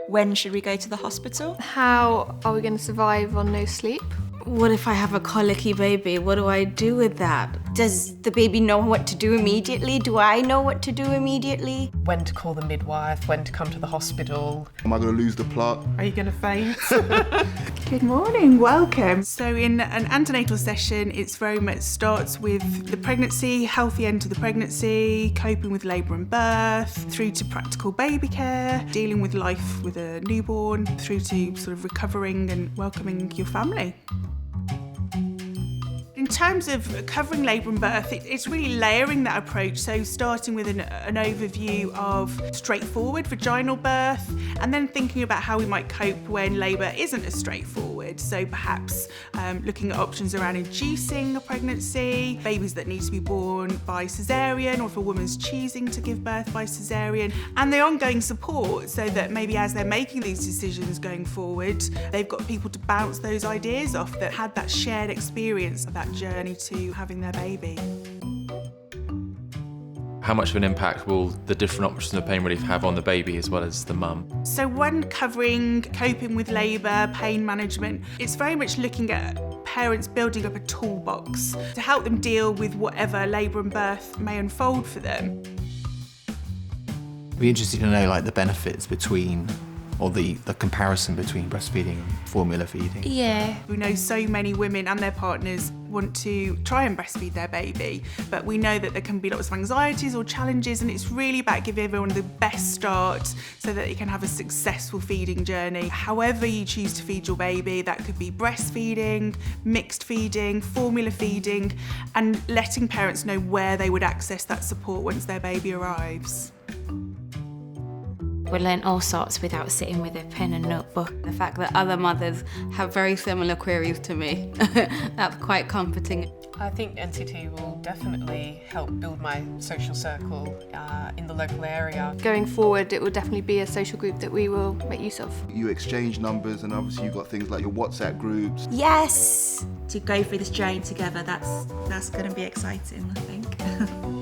When should we go to the hospital? How are we going to survive on no sleep? What if I have a colicky baby? What do I do with that? Does the baby know what to do immediately? Do I know what to do immediately? When to call the midwife, when to come to the hospital. Am I going to lose the plot? Are you going to faint? Good morning, welcome. So in an antenatal session, it's very much starts with the pregnancy, healthy end to the pregnancy, coping with labour and birth, through to practical baby care, dealing with life with a newborn, through to sort of recovering and welcoming your family. In terms of covering labour and birth, it's really layering that approach. So starting with an overview of straightforward vaginal birth, and then thinking about how we might cope when labour isn't as straightforward. So perhaps looking at options around inducing a pregnancy, babies that need to be born by caesarean, or if a woman's choosing to give birth by caesarean, and the ongoing support so that maybe as they're making these decisions going forward, they've got people to bounce those ideas off that had that shared experience of that journey to having their baby. How much of an impact will the different options of pain relief have on the baby as well as the mum? So when covering coping with labour, pain management, it's very much looking at parents building up a toolbox to help them deal with whatever labour and birth may unfold for them. It'd be interesting to know the benefits between, or the comparison between breastfeeding and formula feeding. Yeah. We know so many women and their partners want to try and breastfeed their baby, but we know that there can be lots of anxieties or challenges, and it's really about giving everyone the best start so that they can have a successful feeding journey. However you choose to feed your baby, that could be breastfeeding, mixed feeding, formula feeding, and letting parents know where they would access that support once their baby arrives. We learn all sorts without sitting with a pen and notebook. The fact that other mothers have very similar queries to me, that's quite comforting. I think NCT will definitely help build my social circle in the local area. Going forward, it will definitely be a social group that we will make use of. You exchange numbers, and obviously you've got things like your WhatsApp groups. Yes! To go through this journey together, that's going to be exciting, I think.